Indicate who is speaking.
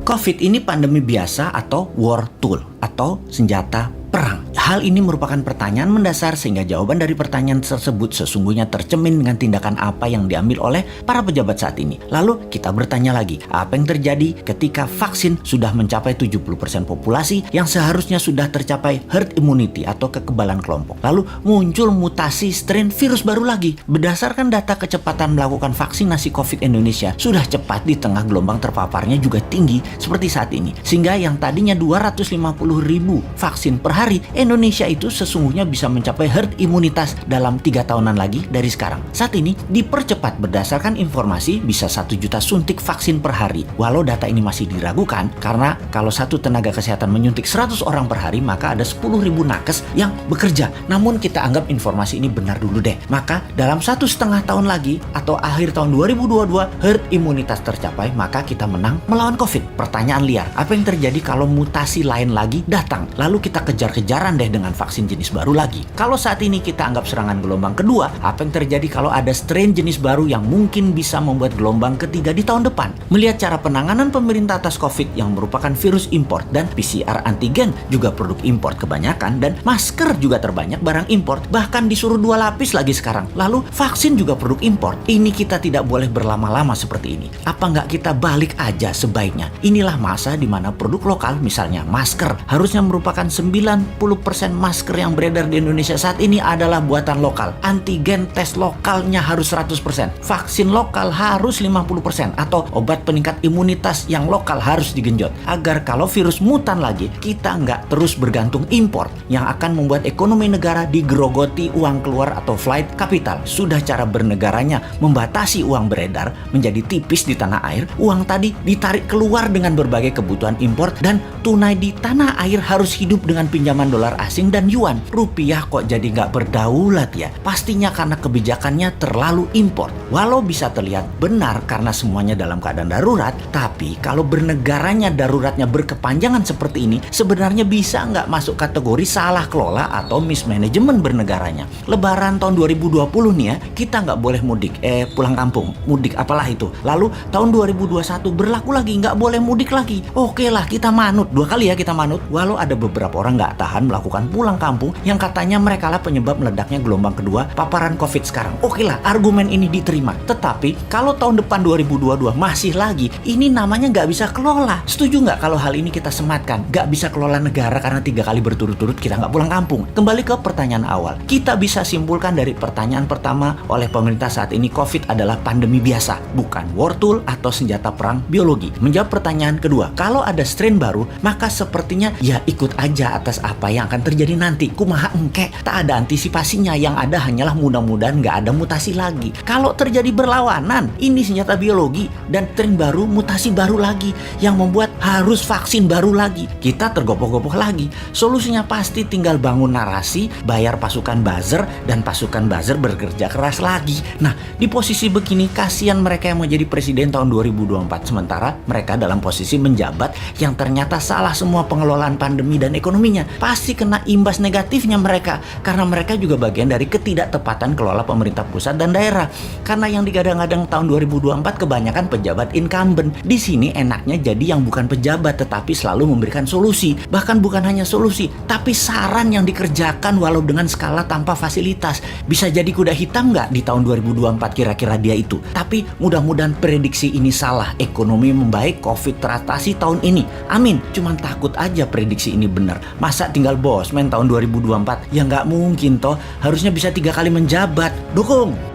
Speaker 1: COVID ini pandemi biasa atau war tool atau senjata perang. Hal ini merupakan pertanyaan mendasar sehingga jawaban dari pertanyaan tersebut sesungguhnya tercermin dengan tindakan apa yang diambil oleh para pejabat saat ini. Lalu kita bertanya lagi, apa yang terjadi ketika vaksin sudah mencapai 70% populasi yang seharusnya sudah tercapai herd immunity atau kekebalan kelompok. Lalu muncul mutasi strain virus baru lagi. Berdasarkan data kecepatan melakukan vaksinasi COVID Indonesia sudah cepat di tengah gelombang terpaparnya juga tinggi seperti saat ini. Sehingga yang tadinya 250.000 vaksin per hari, Indonesia itu sesungguhnya bisa mencapai herd imunitas dalam 3 tahunan lagi dari sekarang. Saat ini dipercepat berdasarkan informasi bisa 1 juta suntik vaksin per hari. Walau data ini masih diragukan karena kalau satu tenaga kesehatan menyuntik 100 orang per hari maka ada 10.000 nakes yang bekerja. Namun kita anggap informasi ini benar dulu deh. Maka dalam 1,5 tahun lagi atau akhir tahun 2022 herd imunitas tercapai maka kita menang melawan COVID. Pertanyaan liar, apa yang terjadi kalau mutasi lain lagi datang? Lalu kita kejar-kejaran deh dengan vaksin jenis baru lagi. Kalau saat ini kita anggap serangan gelombang kedua, apa yang terjadi kalau ada strain jenis baru yang mungkin bisa membuat gelombang ketiga di tahun depan? Melihat cara penanganan pemerintah atas COVID yang merupakan virus import dan PCR antigen juga produk import kebanyakan dan masker juga terbanyak barang import, bahkan disuruh 2 lapis lagi sekarang. Lalu vaksin juga produk import. Ini kita tidak boleh berlama-lama seperti ini. Apa nggak kita balik aja sebaiknya? Inilah masa di mana produk lokal, misalnya masker, harusnya merupakan 90% masker yang beredar di Indonesia saat ini adalah buatan lokal. Antigen tes lokalnya harus 100%. Vaksin lokal harus 50%. Atau obat peningkat imunitas yang lokal harus digenjot. Agar kalau virus mutan lagi, kita nggak terus bergantung impor yang akan membuat ekonomi negara digerogoti uang keluar atau flight capital. Sudah cara bernegaranya membatasi uang beredar menjadi tipis di tanah air, uang tadi ditarik keluar dengan berbagai kebutuhan impor dan tunai di tanah air harus hidup dengan pinjaman dolar asing dan yuan. Rupiah kok jadi nggak berdaulat ya? Pastinya karena kebijakannya terlalu impor. Walau bisa terlihat benar karena semuanya dalam keadaan darurat, tapi kalau bernegaranya daruratnya berkepanjangan seperti ini, sebenarnya bisa nggak masuk kategori salah kelola atau mismanagement bernegaranya. Lebaran tahun 2020 nih ya, kita nggak boleh mudik, pulang kampung, mudik apalah itu. Lalu tahun 2021 berlaku lagi, nggak boleh mudik lagi. Oke lah, kita manut, 2 kali ya kita manut. Walau ada beberapa orang nggak tahan melakukan pulang kampung yang katanya mereka lah penyebab meledaknya gelombang kedua paparan COVID sekarang. Oke lah, argumen ini diterima. Tetapi kalau tahun depan 2022 masih lagi, ini namanya nggak bisa kelola. Setuju nggak kalau hal ini kita sematkan? Nggak bisa kelola negara karena 3 kali berturut-turut kita nggak pulang kampung. Kembali ke pertanyaan awal. Kita bisa simpulkan dari pertanyaan pertama oleh pemerintah saat ini, COVID adalah pandemi biasa, bukan war tool atau senjata perang biologi. Menjawab pertanyaan kedua, kalau ada strain baru, maka sepertinya ya ikut aja atas apa yang akan terjadi nanti. Kumaha engke, tak ada antisipasinya, yang ada hanyalah mudah-mudahan nggak ada mutasi lagi. Kalau terjadi berlawanan, ini senjata biologi dan strain baru, mutasi baru lagi yang membuat harus vaksin baru lagi. Kita tergopoh-gopoh lagi. Solusinya pasti tinggal bangun narasi, bayar pasukan buzzer dan pasukan buzzer bekerja keras lagi. Nah, di posisi begini kasihan mereka yang mau jadi presiden tahun 2024 sementara mereka dalam posisi menjabat yang ternyata salah semua pengelolaan pandemi dan ekonominya. Pasti kena imbas negatifnya mereka karena mereka juga bagian dari ketidaktepatan kelola pemerintah pusat dan daerah. Karena yang digadang-gadang tahun 2024 kebanyakan pejabat incumbent. Di sini enaknya jadi yang bukan pejabat tetapi selalu memberikan solusi. Bahkan bukan hanya solusi, tapi saran yang dikerjakan walau dengan skala tanpa fasilitas. Bisa jadi kuda hitam nggak di tahun 2024 kira-kira dia itu. Tapi mudah-mudahan prediksi ini salah. Ekonomi membaik, COVID teratasi tahun ini. Amin. Cuman takut aja prediksi ini benar. Masa tinggal bosman tahun 2024? Ya nggak mungkin toh. Harusnya bisa 3 kali menjabat. Dukung!